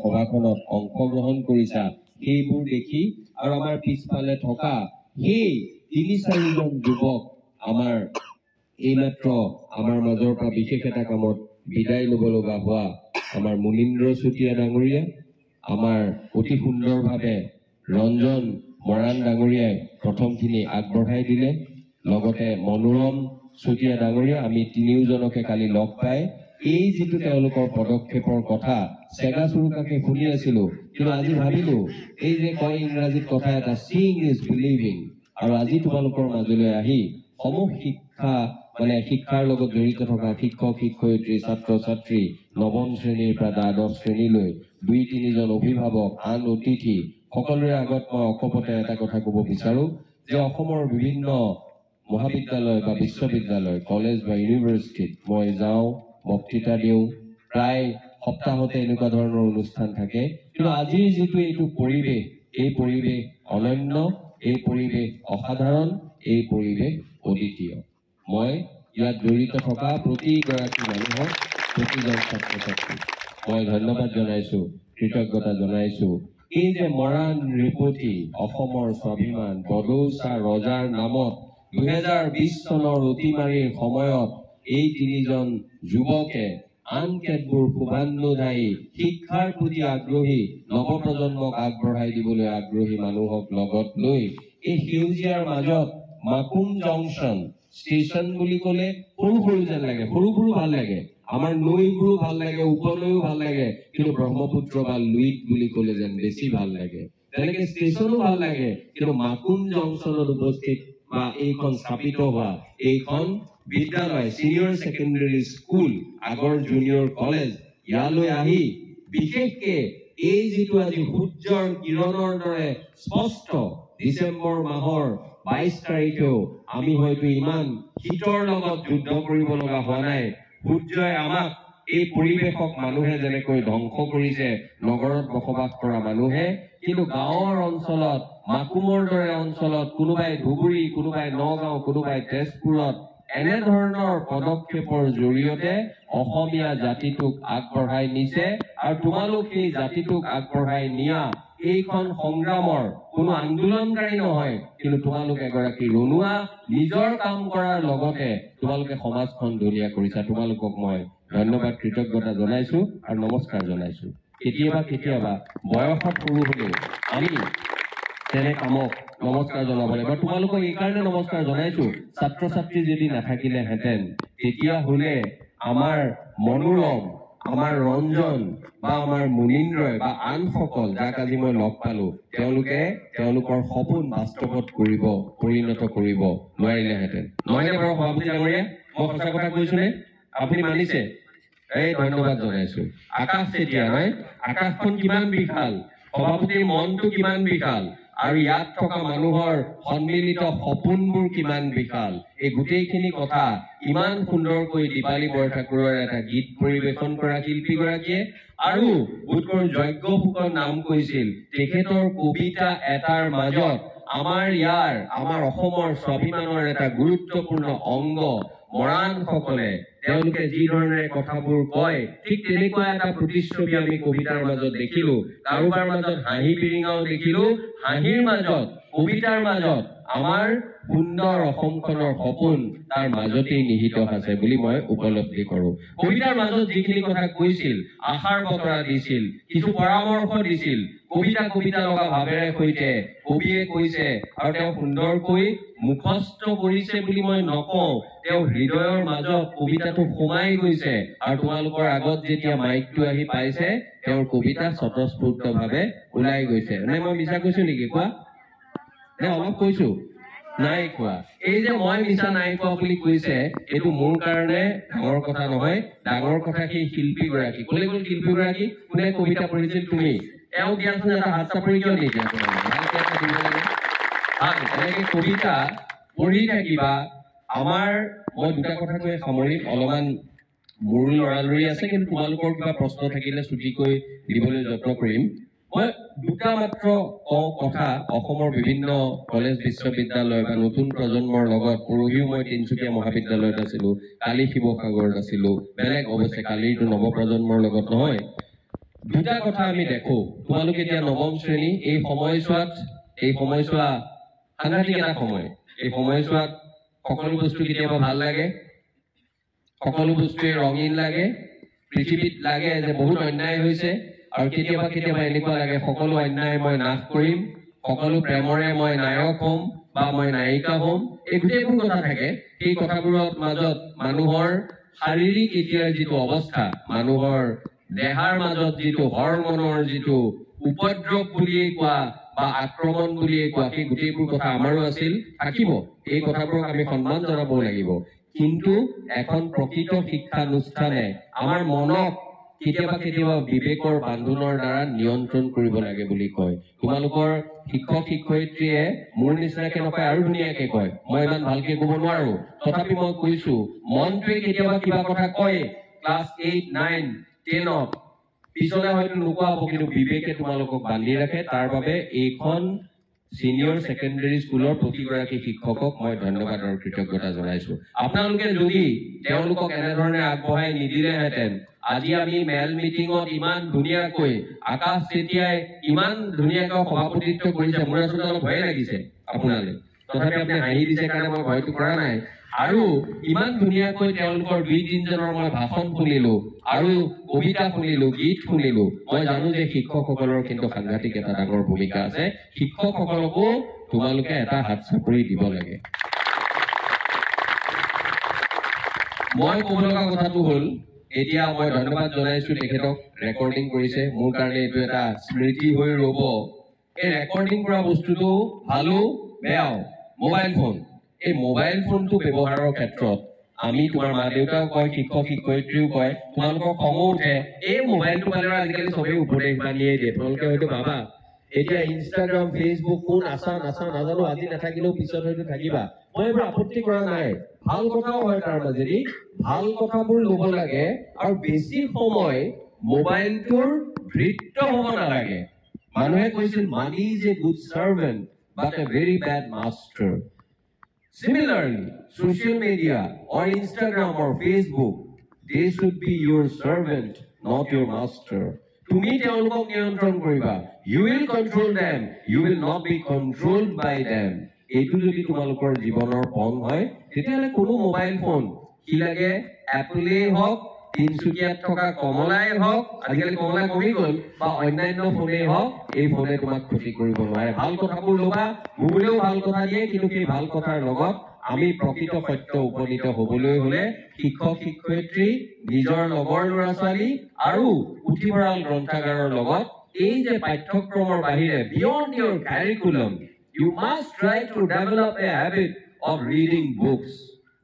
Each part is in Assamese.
সভাখনত অংশগ্ৰহণ কৰিছা সেইবোৰ দেখি আৰু আমাৰ পিছফালে থকা সেই ৩-৪জন যুৱক আমাৰ এইমাত্ৰ আমাৰ মাজৰ পৰা বিশেষ এটা কামত বিদায় ল'ব লগা হোৱা আমাৰ মুনীন্দ্ৰ চুতীয়া ডাঙৰীয়া, আমাৰ অতি সুন্দৰভাৱে ৰঞ্জন মৰাণ ডাঙৰীয়াই প্ৰথমখিনি আগবঢ়াই দিলে, লগতে মনোৰম চুতীয়া ডাঙৰীয়া, আমি তিনিওজনকে কালি লগ পাই এই যিটো তেওঁলোকৰ পদক্ষেপৰ কথা চেগা চুৰুকাকে শুনি আছিলো, কিন্তু আজি ভাবিলো এই যে কয় ইংৰাজীত কথা এটা সিং ইজ বিলিভিং, আৰু আজি তোমালোকৰ মাজলৈ আহি সমূহ শিক্ষা মানে শিক্ষাৰ লগত জড়িত থকা শিক্ষক শিক্ষয়িত্ৰী ছাত্ৰ ছাত্ৰী নৱম শ্ৰেণীৰ পৰা দ্বাদশ শ্ৰেণীলৈ ২-৩জন অভিভাৱক আন অতিথি সকলোৰে আগত মই অকপতে এটা কথা ক'ব বিচাৰো যে অসমৰ বিভিন্ন মহাবিদ্যালয় বা বিশ্ববিদ্যালয় কলেজ বা ইউনিভাৰ্চিটিত মই যাওঁ, বক্তৃতা দিওঁ, প্ৰায় সপ্তাহতে এনেকুৱা ধৰণৰ অনুষ্ঠান থাকে, কিন্তু আজিৰ যিটো এইটো পৰিৱেশ, এই পৰিৱেশ অনন্য, এই পৰিৱেশ অসাধাৰণ, এই পৰিৱেশ অদ্বিতীয়। মই ইয়াত জড়িত থকা প্ৰতিগৰাকী মানুহক, প্ৰতিজন ছাত্ৰ ছাত্ৰী মই ধন্যবাদ জনাইছো, কৃতজ্ঞতা জনাইছো। এই যে মৰাণ ৰিপতি অসমৰ স্বাভিমান বডৌচা ৰজাৰ নামত ২০২০ চনৰ অতিমাৰীৰ সময়ত এই ৩জন যুৱকে আন কেতবোৰ শুভান্নুধায়ী শিক্ষাৰ প্ৰতি আগ্ৰহী নৱপ্ৰজন্মক আগবঢ়াই দিবলৈ আগ্ৰহী মানুহক লগত লৈ এই সেউজীয়াৰ মাজত মাকুম জংচন ষ্টেচন বুলি ক'লে সৰু সৰু যেন লাগে, সৰুবোৰো ভাল লাগে, আমাৰ নৈবোৰো ভাল লাগে, উপনৈও ভাল লাগে, কিন্তু ব্ৰহ্মপুত্ৰ বা লুইত বুলি ক'লে যেন বেছি ভাল লাগে। তেনেকে ষ্টেচনো ভাল লাগে, কিন্তু মাকুম জংচনত উপস্থিত বা এইখন স্থাপিত হোৱা এইখন বিদ্যালয় চিনিয়ৰ ছেকেণ্ডাৰী স্কুল, আগৰ জুনিয়ৰ কলেজ, ইয়ালৈ আহি বিশেষকে এই যিটো আজি সূৰ্যৰ কিৰণৰ দৰে স্পষ্ট ডিচেম্বৰ মাহৰ ২২ তাৰিখেও আমি হয়তো ইমান শীতৰ লগত যুদ্ধ কৰিব লগা হোৱা নাই। সূৰ্যই আমাক এই পৰিৱেশক মানুহে যেনেকৈ ধ্বংস কৰিছে নগৰত বসবাস কৰা মানুহে, কিন্তু গাঁৱৰ অঞ্চলত মাকুমৰ দৰে অঞ্চলত কোনোবাই ধুবুৰী, কোনোবাই নগাঁও, কোনোবাই তেজপুৰত এনেধৰণৰ পদক্ষেপৰ জৰিয়তে অসমীয়া জাতিটোক আগবঢ়াই নিছে, আৰু তোমালোক এই জাতিটোক আগবঢ়াই নিয়া এইখন সংগ্ৰামৰ কোনো আন্দোলনকাৰী নহয়, কিন্তু তোমালোক এগৰাকী ৰণুৱা, নিজৰ কাম কৰাৰ লগতে তোমালোকে সমাজখন ধুনীয়া কৰিছা। তোমালোকক মই ধন্যবাদ কৃতজ্ঞতা জনাইছো আৰু নমস্কাৰ জনাইছো। কেতিয়াবা কেতিয়াবা বয়সত সৰু হলেও আমি তেনে কামক নমস্কাৰ জনাব লাগিব। তোমালোকক এইকাৰণে নমস্কাৰ জনাইছো, ছাত্ৰ ছাত্ৰী যদি নাথাকিলেহেঁতেন তেতিয়াহ'লে আমাৰ মনোৰম, আমাৰ ৰঞ্জন বা আমাৰ মুনীন্দ্ৰই বা আনসকল যাক আজি মই লগ পালো, তেওঁলোকে তেওঁলোকৰ সপোন বাস্তৱত পৰিণত কৰিব নোৱাৰিলেহেঁতেন। নহয়নে বাৰু সভাপতি ডাঙৰীয়া? মই সঁচা কথা কৈছোনে? আপুনি মানিছে? এই ধন্যবাদ জনাইছো। আকাশ তেতিয়া নহয়, আকাশখন কিমান বিশাল, সভাপতিৰ মনটো কিমান বিশাল, আৰু ইয়াত থকা মানুহৰ সন্মিলিত সপোনবোৰ কিমান বিশাল, এই গোটেইখিনি কথা ইমান সুন্দৰকৈ দীপালী বৰঠাকুৰৰ এটা গীত পৰিৱেশন কৰা শিল্পীগৰাকীয়ে, আৰু বোধকৰো যজ্ঞ ফুকন নাম কৈছিল, তেখেতৰ কবিতা এটাৰ মাজত আমাৰ অসমৰ স্বাভিমানৰ এটা গুৰুত্বপূৰ্ণ অংগ মৰাণসকলে তেওঁলোকে যি ধৰণে কথাবোৰ কয়, ঠিক তেনেকুৱা এটা প্ৰতিচ্ছবি আমি কবিতাৰ মাজত দেখিলো। কাৰোবাৰ মাজত হাঁহি বিৰিঙাও দেখিলো, হাঁহিৰ মাজত, কবিতাৰ মাজত আমাৰ সুন্দৰ অসমখনৰ সপোন তাৰ মাজতেই নিহিত আছে বুলি মই উপলব্ধি কৰো। কবিতাৰ মাজত যিখিনি কথা কৈছিল, আশাৰ বতৰা দিছিল, কিছু পৰামৰ্শ দিছিল, কবিতা লগা ভাৱেৰে সৈতে কবিয়ে কৈছে, আৰু তেওঁ সুন্দৰকৈ মুখস্থ কৰিছে বুলি মই নকওঁ, তেওঁ হৃদয়ৰ মাজত কবিতাটো সোমাই গৈছে, আৰু তোমালোকৰ আগত যেতিয়া মাইকটো আহি পাইছে তেওঁৰ কবিতা স্বতঃস্ফূৰ্তভাৱে ওলাই গৈছে। নে মই মিছা কৈছো নেকি? কোৱা নে অলপ কৈছো? নাই কোৱা। এই যে মই মিছা নাই কোৱা বুলি কৈছে, এইটো মোৰ কাৰণে ডাঙৰ কথা নহয়, ডাঙৰ কথা সেই শিল্পীগৰাকী। ক'লে গ'ল শিল্পীগৰাকী? কোনে কবিতা পঢ়িছিল? তুমি। এওঁক দিয়াচোন এটা হাত চাপৰি কিয় নিদিয়া? এনেকে কবিতা পঢ়ি থাকিবা। মই দুটা কথা কৈ সামৰিম, অলপমান মোৰ লৰালৰি আছে, কিন্তু তোমালোকৰ কিবা প্ৰশ্ন থাকিলে ছুটিকৈ দিবলৈ যত্ন কৰিম। মই দুটা মাত্ৰ কথা অসমৰ বিভিন্ন কলেজ বিশ্ববিদ্যালয় বা নতুন প্ৰজন্মৰ লগত, পৰহিও মই তিনিচুকীয়া মহাবিদ্যালয়ত আছিলো, কালি শিৱসাগৰত আছিলো, বেলেগ অৱশ্যে কালিটো নৱপ্ৰজন্মৰ লগত নহয়। দুটা কথা আমি দেখো তোমালোকে এতিয়া নৱম শ্ৰেণী এই সময়ছোৱা সাংঘাতিক এটা সময় এই সময়ছোৱাত সকলো বস্তু কেতিয়াবা ভাল লাগে সকলো বস্তুৱে ৰঙীন লাগে পৃথিৱীত লাগে যে বহুত অন্যায় হৈছে আৰু কেতিয়াবা এনেকুৱা লাগে সকলো অন্যায় মই নাশ কৰিম সকলো প্ৰেমৰে মই নায়ক হ'ম বা মই নায়িকা হ'ম এই গোটেইবোৰ কথা থাকে এই কথাবোৰৰ মাজত মানুহৰ শাৰীৰিক এতিয়াৰ যিটো অৱস্থা মানুহৰ দেহাৰ মাজত যিটো হৰমনৰ যিটো উপদ্ৰৱ বুলিয়ে কোৱা বা আক্ৰমণ বুলিয়ে কোৱা সেই গোটেইবোৰ কথা আমাৰো আছিল থাকিব এই কথাবোৰক আমি সন্মান জনাব লাগিব কিন্তু এখন প্ৰকৃত শিক্ষানুষ্ঠানে আমাৰ মনক কেতিয়াবা বিবেকৰ বান্ধোনৰ দ্বাৰা নিয়ন্ত্ৰণ কৰিব লাগে বুলি কয় তোমালোকৰ শিক্ষক শিক্ষয়িত্ৰীয়ে মোৰ নিচিনাকে নকয় আৰু ধুনীয়াকে কয় মই ইমান ভালকে ক'ব নোৱাৰো তথাপি মই কৈছো মনটোৱে কেতিয়াবা কিবা কথা কয় ক্লাছ 8 9 10 পিছলে হয়তো নোকোৱা হ'ব কিন্তু বিবেকে তোমালোকক বান্ধি ৰাখে তাৰ বাবে এইখন সিনিয়ৰ সেকেন্ডাৰী স্কুলৰ প্ৰতিগৰাকী শিক্ষকক মই ধন্যবাদ আৰু কৃতজ্ঞতা জনাইছো আপোনালোকে যদি তেওঁলোকক এনেধৰণে আগবঢ়াই নিদিলেহেঁতেন আজি আমি মেল মিটিঙত ইমান ধুনীয়াকৈ আকাশ চেতিয়াই ইমান ধুনীয়াকৈ সভাপতিত্ব কৰিছে মোৰ আচলতে অলপ ভয় লাগিছে আপোনালৈ তথাপি আপুনি হাঁহি দিছে কাৰণে মই ভয়টো কৰা নাই আৰু ইমান ধুনীয়াকৈ তেওঁলোকৰ 2-3 জনৰ মই ভাষণ শুনিলো আৰু কবিতা শুনিলো গীত শুনিলো মই জানো যে শিক্ষকসকলৰ কিন্তু সাংঘাতিক এটা ডাঙৰ ভূমিকা আছে শিক্ষকসকলকো তোমালোকে এটা হাত চাপৰি দিব লাগে মই ক'ব লগা কথাটো হ'ল এতিয়া মই ধন্যবাদ জনাইছো তেখেতক ৰেকৰ্ডিং কৰিছে মোৰ কাৰণে এইটো এটা স্মৃতি হৈ ৰ'ব এই ৰেকৰ্ডিং কৰা বস্তুটো ভালো বেয়াও মোবাইল ফোন এই মোবাইল ফোনটো ব্যৱহাৰৰ ক্ষেত্ৰত আমি তোমাৰ মা দেউতাও কয় শিক্ষক শিক্ষয়িত্ৰীও কয় তোমালোকৰ খঙো উঠে এই মোবাইলটো পালে আজিকালি চবেই উপদেশ বানিয়ে দিয়ে তোমালোকে হয়তো ভাবা এতিয়া ইনষ্টাগ্ৰাম ফেচবুক কোন আছা নাজানো আজি নাথাকিলেও পিছত হয়তো থাকিবা মই এইবোৰ আপত্তি কৰা নাই ভাল কথাও হয় তাৰ মাজেদি ভাল কথাবোৰ ল'ব লাগে আৰু বেছি সময় মোবাইলটোৰ ভৃত্য হ'ব নালাগে মানুহে কৈছিল money is a good servant but A very bed master Similarly, social media or Instagram or Facebook, they should be your servant, not your master. তুমি তেওঁলোকক নিয়ন্ত্ৰণ কৰিবা you will control them you will not be controlled by them এইটো যদি তোমালোকৰ জীৱনৰ পণ হয় তেতিয়াহ'লে কোনো মোবাইল ফোন কি লাগে এপলেই হওক তিনচুকীয়াত থকা কমলাই হওক আজিকালি কমলা কমি গ'ল বা অন্যান্য ফোনেই হওক এই ফোনে তোমাক ক্ষতি কৰিব নোৱাৰে ভাল কথাবোৰ ল'বা গুগলেও ভাল কথা দিয়ে কিন্তু সেই ভাল কথাৰ লগত আমি প্ৰকৃত সত্য উপনীত হ'বলৈ হ'লে শিক্ষক শিক্ষয়িত্ৰী নিজৰ লগৰ ল'ৰা ছোৱালী আৰু পুথিভঁৰাল গ্ৰন্থাগাৰৰ লগত এই যে পাঠ্যক্ৰমৰ বাহিৰে beyond your curriculum you must try to develop a habit of reading books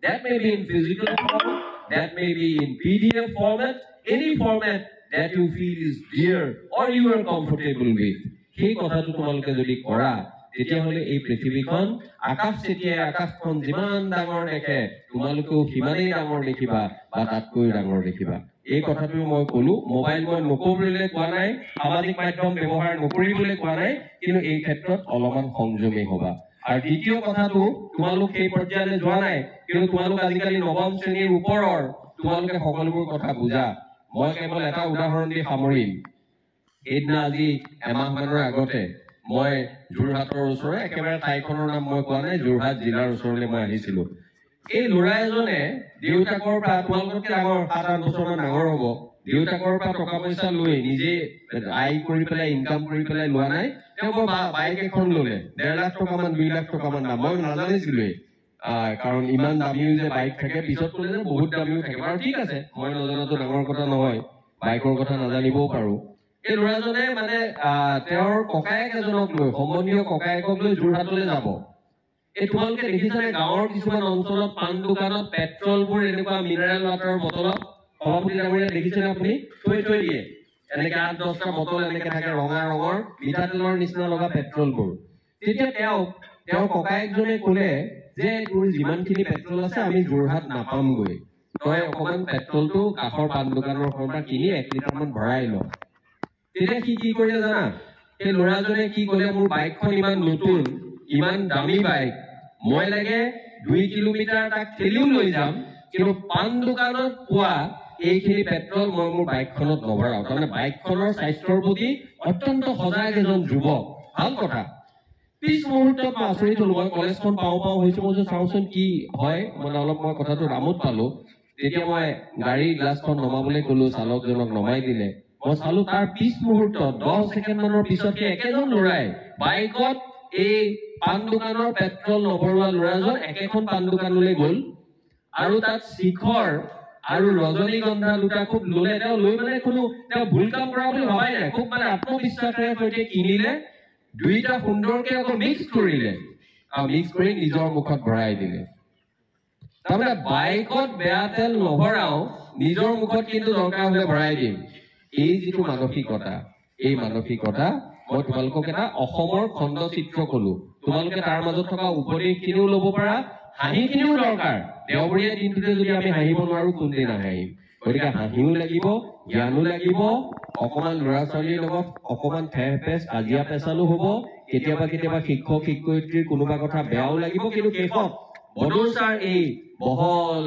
that may be in physical form that may be in PDF format any format that you feel is dear or you are comfortable with সেই কথাটো তোমালোকে যদি কৰা তেতিয়াহ'লে এই পৃথিৱীখন আকাশ চেতিয়াই আকাশখন যিমান ডাঙৰ দেখে তোমালোকেও সিমানেই ডাঙৰ দেখিবা বা তাতকৈ ডাঙৰ দেখিবা এই কথাটো মই ক'লো মোবাইল মই নকৰিবলৈ কোৱা নাই সামাজিক মাধ্যম ব্যৱহাৰ নকৰিবলৈ কোৱা নাই কিন্তু এই ক্ষেত্ৰত অলপমান সংযমী হ'বা আৰু দ্বিতীয় কথাটো তোমালোক সেই পৰ্যায়লৈ যোৱা নাই কিন্তু তোমালোক আজিকালি নৱম শ্ৰেণীৰ ওপৰৰ তোমালোকে সকলোবোৰ কথা বুজা মই কেৱল এটা উদাহৰণ দি সামৰিম এইদিনা আজি এমাহমানৰ আগতে মই যোৰহাটৰ ওচৰৰে একেবাৰে ঠাইখনৰ নাম মই কোৱা নাই যোৰহাট জিলাৰ ওচৰলৈ মই আহিছিলো এই ল'ৰা এজনে দেউতাকৰ পৰা তোমালোকতকৈ ডাঙৰ 7-8 বছৰমান ডাঙৰ হ'ব দেউতাকৰ পৰা টকা পইচা লৈ নিজে আয় কৰি পেলাই ইনকাম কৰি পেলাই লোৱা নাই তেওঁ বাইক এখন ল'লে 1.5 লাখ টকামান 2 লাখ টকামান দাম মই নাজানিছিলোৱে কাৰণ ইমান দামীও যে বাইক থাকে পিছত ক'লে যে বহুত দামীও থাকে বাৰু ঠিক আছে মই নজনাটো ডাঙৰ কথা নহয় বাইকৰ কথা নাজানিবও পাৰো এই ল'ৰাজনে মানে তেওঁৰ ককায়েক এজনক লৈ সম্বন্ধীয় ককায়েকক লৈ যোৰহাটলৈ যাব এই তোমালোকে দেখিছানে গাঁৱৰ কিছুমান অঞ্চলত পাণ দোকানত পেট্ৰলবোৰ এনেকুৱা মিনাৰেল ৱাটাৰৰ বটলত সভাপতি ডাঙৰীয়া দেখিছেনে আপুনি থৈ দিয়ে এনেকে 8-10টা বটল এনেকে থাকে ৰঙা ৰঙৰ মিঠাতেলৰ নিচিনা লগা পেট্ৰলবোৰ তেতিয়া তেওঁৰ ককায়েকজনে ক'লে যে তোৰ যিমানখিনি পেট্ৰল আছে আমি যোৰহাট নাপামগৈ তই অকণমান পেট্ৰলটো কাষৰ পাণ দোকানৰ পৰা কিনি 1 লিটাৰমান ভৰাই ল তেতিয়া কি কৰিলে জানা সেই ল'ৰাজনে কি ক'লে মোৰ বাইকখন ইমান নতুন ইমান দামী বাইক মই লাগে 2 কিলোমিটাৰ তাক ঠেলিও লৈ যাম কিন্তু পাণ দোকানত পোৱা এইখিনি পেট্ৰল মই মোৰ বাইকখনত নভৰাও তাৰমানে বাইকখনৰ স্বাস্থ্যৰ প্ৰতি অত্যন্ত সজাগ এজন যুৱক ভাল কথা পিছ মুহূৰ্তত মই আচৰিত হলো মই কলেজখন পাওঁ হৈছো মই চাওঁচোন কি হয় মানে অলপ মই কথাটো ৰামত পালো তেতিয়া মই গাড়ী গ্লাছখন নমাবলৈ কলো চালকজনক নমাই দিলে মই চালো তাৰ পিছ মুহূৰ্তত 10 ছেকেণ্ড মানৰ পিছতে একেজন ল'ৰাই বাইকত এই পান দোকানৰ পেট্ৰল নভৰোৱা ল'ৰাজন একেখন পান দোকানলৈ গ'ল আৰু তাত শিখৰ আৰু ৰজনীগন্ধা দুটা খুব ল'লে তেওঁ লৈ মানে কোনো তেওঁ ভুল কাম কৰা বুলি ভাবাই নাই খুব মানে আত্মবিশ্বাসেৰে সৈতে কিনিলে দুইটা সুন্দৰকে আকৌ মিক্স কৰিলে আৰু মিক্স কৰি নিজৰ মুখত ভৰাই দিলে তাৰমানে বাইকত বেয়া তেল নভৰাও নিজৰ মুখত কিন্তু দৰকাৰ হ'লে ভৰাই দিম এই যিটো মানসিকতা এই মানসিকতা মই তোমালোকক এটা অসমৰ খণ্ডচিত্ৰ কলো তোমালোকে তাৰ মাজত থকা উপদেশখিনিও ল'ব পাৰা হাঁহিখিনিও দৰকাৰ দেওবৰীয়া দিনটোতে যদি আমি হাঁহিব নোৱাৰো কোনদিন নাহাঁহিম গতিকে হাঁহিও লাগিব জ্ঞানো লাগিব অকমান ল'ৰা ছোৱালীৰ লগত অকমান ঠেহ কাজিয়া পেচালো হ'ব কেতিয়াবা শিক্ষক শিক্ষয়িত্ৰীৰ কোনোবা কথা বেয়াও লাগিব কিন্তু শেষত বড়োচাৰ এই বহল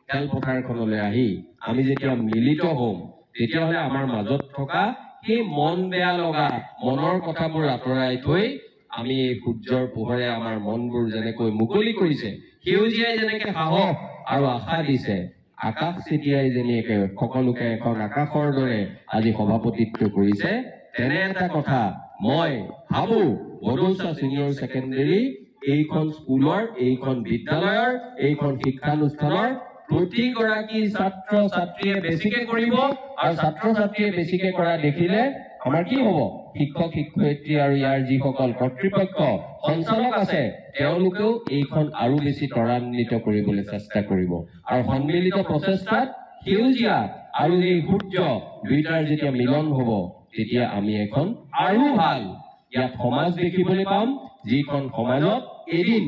খেলপথাৰখনলৈ আহি আমি যেতিয়া মিলিত হ'ম তেতিয়াহ'লে আমাৰ মাজত থকা সেই মন বেয়া লগা মনৰ কথাবোৰ আঁতৰাই থৈ আমি এই সূৰ্যৰ পোহৰে আমাৰ মনবোৰ যেনেকৈ মুকলি কৰিছে সেউজীয়াই যেনেকৈ সাহস আৰু আশা দিছে আকাশ চিটিয়াই যেনেকৈ সকলোকে এখন আকাশৰ দৰে আজি সভাপতিত্ব কৰিছে তেনে এটা কথা মই ভাবো বড়োচা ছিনিয়ৰ ছেকেণ্ডেৰী এইখন স্কুলৰ এইখন বিদ্যালয়ৰ এইখন শিক্ষানুষ্ঠানৰ প্ৰতিগৰাকী ছাত্ৰ ছাত্ৰীয়ে বেছিকে কৰিব আৰু ছাত্ৰ ছাত্ৰীয়ে বেছিকে কৰা দেখিলে আমাৰ কি হ'ব শিক্ষক শিক্ষয়িত্ৰী আৰু ইয়াৰ যিসকল কৰ্তৃপক্ষ সঞ্চালক আছে তেওঁলোকেও এইখন আৰু বেছি ত্বৰান্বিত কৰিবলৈ চেষ্টা কৰিব আৰু সন্মিলিত প্ৰচেষ্টাত সেউজীয়া আৰু এই সূৰ্য দুইটাৰ যেতিয়া মিলন হ'ব তেতিয়া আমি এখন আৰু ভাল ইয়াত সমাজ দেখিবলৈ পাম যিখন সমাজত এদিন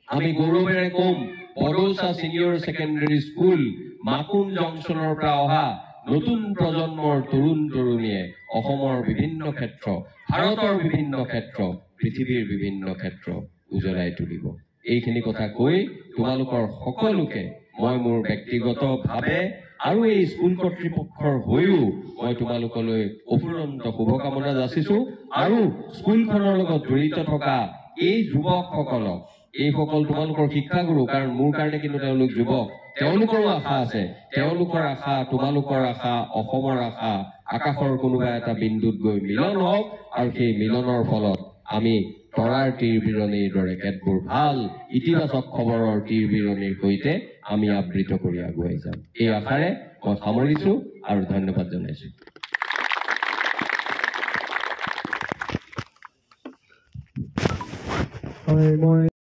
আমি গৌৰৱেৰে কম বড়োচা ছিনিয়ৰ ছেকেণ্ডেৰী স্কুল মাকুম জংচনৰ পৰা অহা নতুন প্ৰজন্মৰ তৰুণ তৰুণীয়ে অসমৰ বিভিন্ন ক্ষেত্ৰ ভাৰতৰ বিভিন্ন ক্ষেত্ৰ পৃথিৱীৰ বিভিন্ন ক্ষেত্ৰ উজ্বলাই তুলিব এইখিনি কথা কৈ তোমালোকৰ সকলোকে মই মোৰ ব্যক্তিগতভাৱে আৰু এই স্কুল কৰ্তৃপক্ষৰ হৈও মই তোমালোকলৈ অফুৰন্ত শুভকামনা যাচিছো আৰু স্কুলখনৰ লগত জড়িত থকা এই যুৱকসকলক এইসকল তোমালোকৰ শিক্ষাগুৰু কাৰণ মোৰ কাৰণে কিন্তু তেওঁলোক যুৱক তেওঁলোকৰো আশা আছে তেওঁলোকৰ আশা তোমালোকৰ আশা অসমৰ আশা আকাশৰ কোনোবা এটা বিন্দুত গৈ মিলন হওক আৰু সেই মিলনৰ ফলত আমি তৰাৰ তীৰবিৰণিৰ দৰে কেতবোৰ ভাল ইতিবাচক খবৰৰ তীৰবিৰণিৰ সৈতে আমি আবৃত কৰি আগুৱাই যাম এই আশাৰে মই সামৰিছো আৰু ধন্যবাদ জনাইছো হয় মই